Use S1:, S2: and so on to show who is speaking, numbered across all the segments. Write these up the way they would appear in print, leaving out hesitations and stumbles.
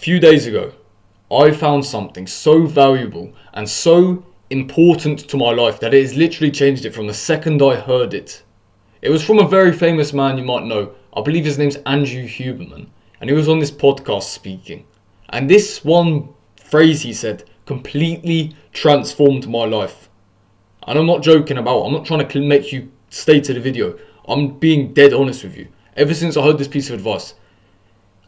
S1: few days ago, I found something so valuable and so important to my life that it has literally changed it from the second I heard it. It was from a very famous man you might know. I believe his name's Andrew Huberman. And he was on this podcast speaking. And this one phrase he said completely transformed my life. And I'm not joking about it. I'm not trying to make you stay to the video. I'm being dead honest with you. Ever since I heard this piece of advice,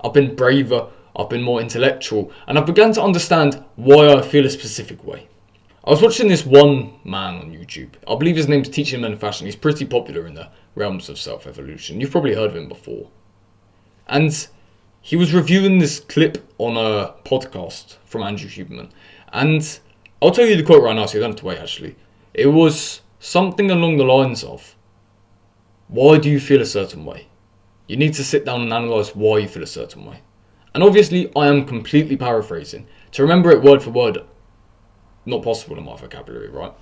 S1: I've been braver, I've been more intellectual, and I've begun to understand why I feel a specific way. I was watching this one man on YouTube. I believe his name's Teaching Men Fashion. He's pretty popular in the realms of self-evolution. You've probably heard of him before. And he was reviewing this clip on a podcast from Andrew Huberman. And I'll tell you the quote right now, so you don't have to wait actually. It was something along the lines of, why do you feel a certain way? You need to sit down and analyse why you feel a certain way. And obviously I am completely paraphrasing. To remember it word for word, not possible in my vocabulary, right?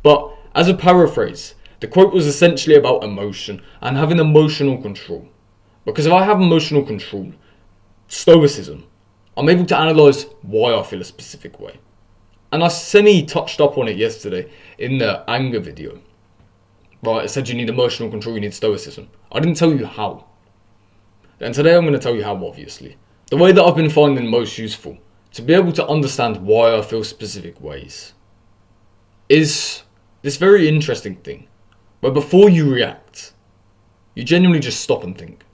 S1: But as a paraphrase, the quote was essentially about emotion and having emotional control. Because if I have emotional control, stoicism, I'm able to analyse why I feel a specific way. And I semi-touched up on it yesterday in the anger video. Right, I said you need emotional control, you need stoicism. I didn't tell you how. And today I'm going to tell you how, obviously. The way that I've been finding most useful to be able to understand why I feel specific ways is this very interesting thing where before you react, you genuinely just stop and think.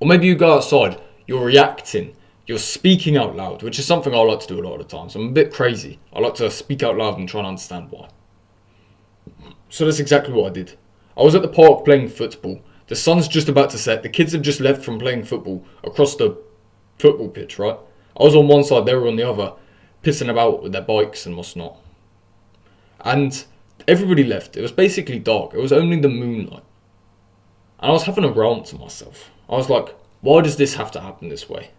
S1: Or maybe you go outside, you're reacting, you're speaking out loud, which is something I like to do a lot of the times. I'm a bit crazy. I like to speak out loud and try and understand why. So that's exactly what I did. I was at the park playing football. The sun's just about to set. The kids have just left from playing football across the football pitch, right? I was on one side, they were on the other, pissing about with their bikes and what's not. And everybody left. It was basically dark. It was only the moonlight. And I was having a rant to myself. I was like, why does this have to happen this way?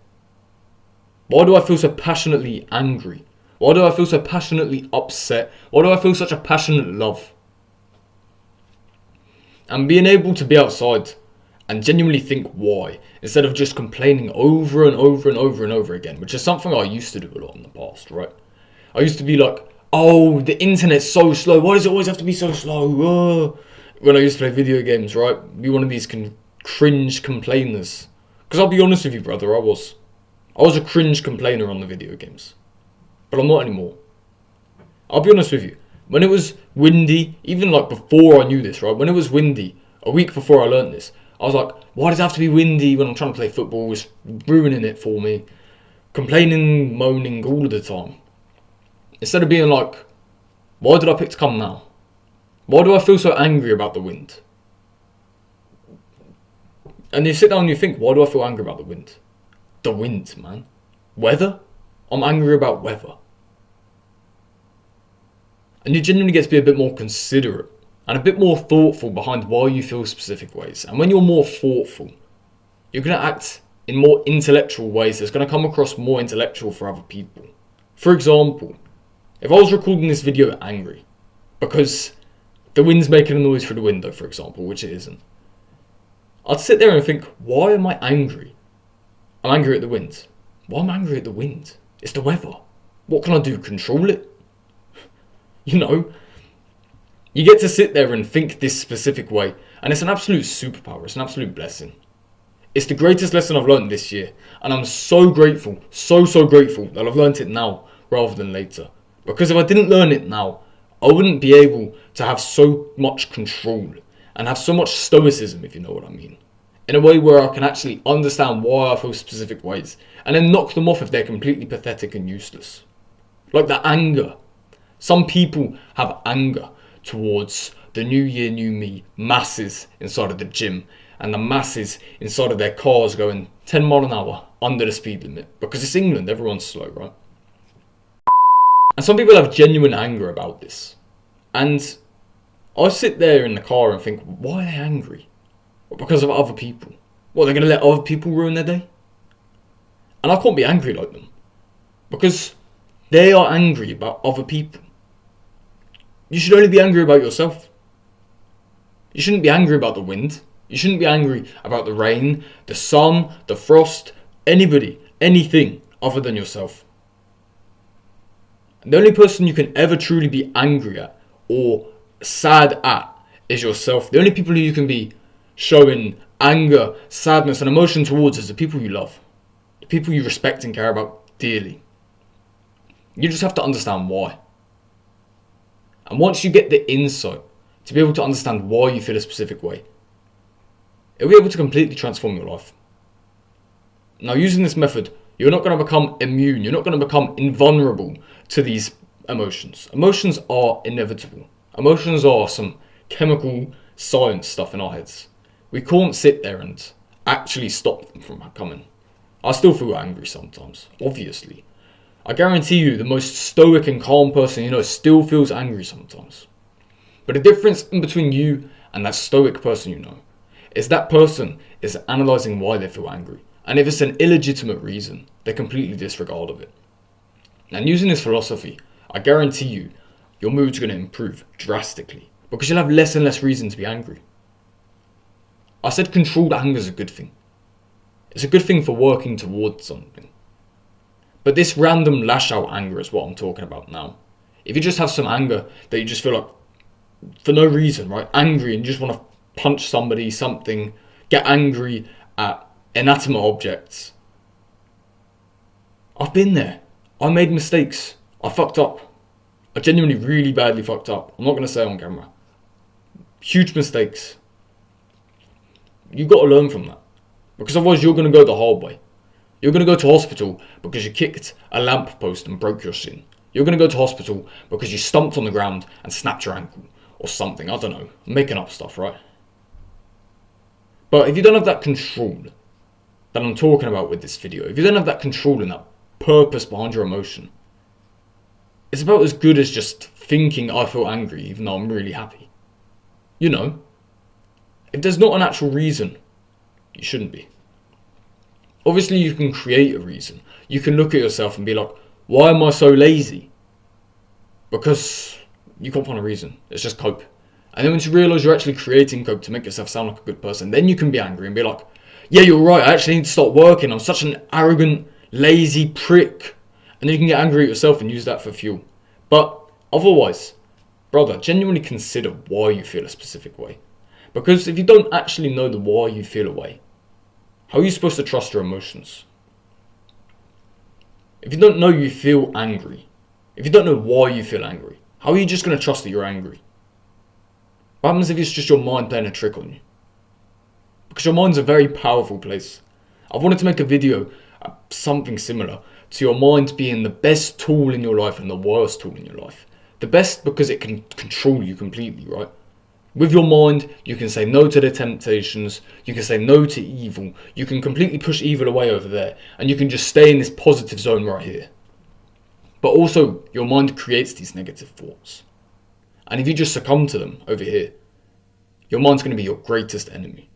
S1: Why do I feel so passionately angry? Why do I feel so passionately upset? Why do I feel such a passionate love? And being able to be outside and genuinely think why, instead of just complaining over and over and over and over again, which is something I used to do a lot in the past, right? I used to be like, oh, the internet's so slow. Why does it always have to be so slow? When I used to play video games, right? Be one of these cringe complainers. Because I'll be honest with you, brother, I was a cringe complainer on the video games. But I'm not anymore. I'll be honest with you. When it was windy, even like before I knew this, right? When it was windy, a week before I learned this, I was like, why does it have to be windy when I'm trying to play football? It's ruining it for me. Complaining, moaning all of the time. Instead of being like, why did I pick to come now? Why do I feel so angry about the wind? And you sit down and you think, why do I feel angry about the wind? The wind, man. Weather? I'm angry about weather. And you genuinely get to be a bit more considerate and a bit more thoughtful behind why you feel specific ways. And when you're more thoughtful, you're going to act in more intellectual ways that's going to come across more intellectual for other people. For example, if I was recording this video angry because the wind's making a noise through the window, for example, which it isn't, I'd sit there and think, why am I angry? I'm angry at the wind. Why am I angry at the wind? It's the weather. What can I do? Control it? You know, you get to sit there and think this specific way, and it's an absolute superpower. It's an absolute blessing. It's the greatest lesson I've learned this year, and I'm so grateful, so grateful that I've learned it now rather than later. Because if I didn't learn it now, I wouldn't be able to have so much control and have so much stoicism, if you know what I mean. In a way where I can actually understand why I feel specific ways, and then knock them off if they're completely pathetic and useless. Like the anger. Some people have anger towards the new year, new me masses inside of the gym and the masses inside of their cars going 10 miles an hour under the speed limit. Because it's England, everyone's slow, right? And some people have genuine anger about this. And I sit there in the car and think, why are they angry? Well, because of other people. What, they're going to let other people ruin their day? And I can't be angry like them. Because they are angry about other people. You should only be angry about yourself. You shouldn't be angry about the wind. You shouldn't be angry about the rain, the sun, the frost, anybody, anything. other than yourself. The only person you can ever truly be angry at or sad at is yourself. The only people who you can be showing anger, sadness, and emotion towards is the people you love, the people you respect and care about dearly. You just have to understand why. And once you get the insight to be able to understand why you feel a specific way, it'll be able to completely transform your life. Now, using this method, you're not going to become immune. You're not going to become invulnerable to these emotions. Emotions are inevitable. Emotions are some chemical science stuff in our heads. We can't sit there and actually stop them from coming. I still feel angry sometimes, obviously. I guarantee you the most stoic and calm person you know still feels angry sometimes. But the difference in between you and that stoic person you know is that person is analysing why they feel angry. And if it's an illegitimate reason, they completely disregard of it. And using this philosophy, I guarantee you, your mood's going to improve drastically because you'll have less and less reason to be angry. I said controlled anger is a good thing. It's a good thing for working towards something. But this random lash out anger is what I'm talking about now. If you just have some anger that you just feel like, for no reason, right? Angry and you just want to punch somebody, something, get angry at inanimate objects. I've been there. I made mistakes. I fucked up. I genuinely really badly fucked up. I'm not going to say it on camera. Huge mistakes. You've got to learn from that. Because otherwise you're going to go the hard way. You're going to go to hospital because you kicked a lamp post and broke your shin. You're going to go to hospital because you stumped on the ground and snapped your ankle. Or something. I don't know. I'm making up stuff, right? But if you don't have that control that I'm talking about with this video, if you don't have that control and that purpose behind your emotion, it's about as good as just thinking I feel angry even though I'm really happy. You know, if there's not an actual reason, you shouldn't be. Obviously you can create a reason. You can look at yourself and be like, why am I so lazy? Because you can't find a reason. It's just cope. And then once you realise you're actually creating cope to make yourself sound like a good person, then you can be angry and be like, yeah, you're right, I actually need to start working. I'm such an arrogant, lazy prick. And then you can get angry at yourself and use that for fuel. But otherwise, brother, genuinely consider why you feel a specific way. Because if you don't actually know the why you feel a way, how are you supposed to trust your emotions? If you don't know you feel angry, if you don't know why you feel angry, how are you just going to trust that you're angry? What happens if it's just your mind playing a trick on you? Because your mind's a very powerful place. I've wanted to make a video, something similar, to your mind being the best tool in your life and the worst tool in your life. The best because it can control you completely, right? With your mind, you can say no to the temptations, you can say no to evil, you can completely push evil away over there, and you can just stay in this positive zone right here. But also, your mind creates these negative thoughts. And if you just succumb to them over here, your mind's going to be your greatest enemy.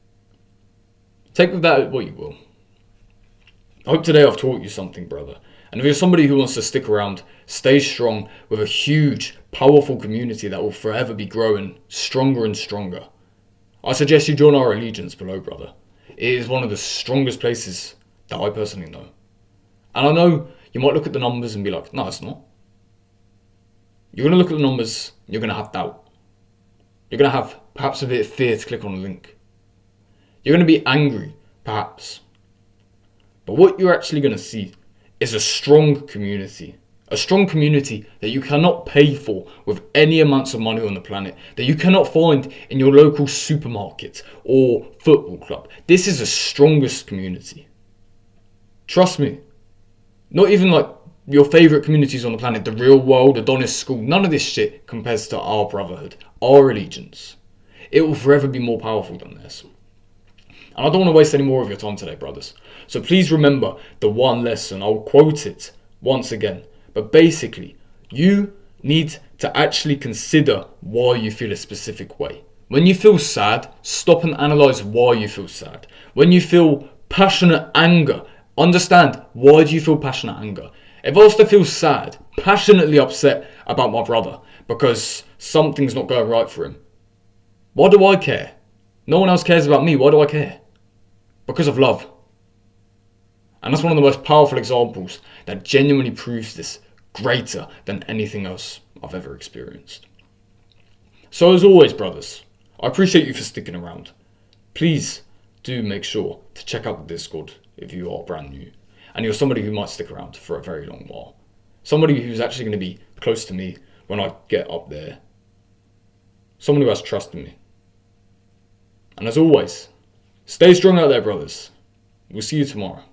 S1: Take with that what you will. I hope today I've taught you something, brother. And if you're somebody who wants to stick around, stay strong with a huge, powerful community that will forever be growing stronger and stronger, I suggest you join our allegiance below, brother. It is one of the strongest places that I personally know. And I know you might look at the numbers and be like, no, it's not. You're going to look at the numbers, you're going to have doubt. You're going to have perhaps a bit of fear to click on a link. You're going to be angry, perhaps. But what you're actually going to see is a strong community. A strong community that you cannot pay for with any amounts of money on the planet. That you cannot find in your local supermarket or football club. This is the strongest community. Trust me. Not even like your favourite communities on the planet, the real world, Adonis School. None of this shit compares to our brotherhood, our allegiance. It will forever be more powerful than theirs. And I don't want to waste any more of your time today, brothers. So please remember the one lesson. I'll quote it once again. But basically, you need to actually consider why you feel a specific way. When you feel sad, stop and analyse why you feel sad. When you feel passionate anger, understand why do you feel passionate anger. If I was to feel sad, passionately upset about my brother because something's not going right for him, why do I care? No one else cares about me. Why do I care? Because of love. And that's one of the most powerful examples that genuinely proves this greater than anything else I've ever experienced. So as always, brothers, I appreciate you for sticking around. Please do make sure to check out the Discord if you are brand new and you're somebody who might stick around for a very long while. Somebody who's actually going to be close to me when I get up there. Someone who has trust in me. And as always, stay strong out there, brothers. We'll see you tomorrow.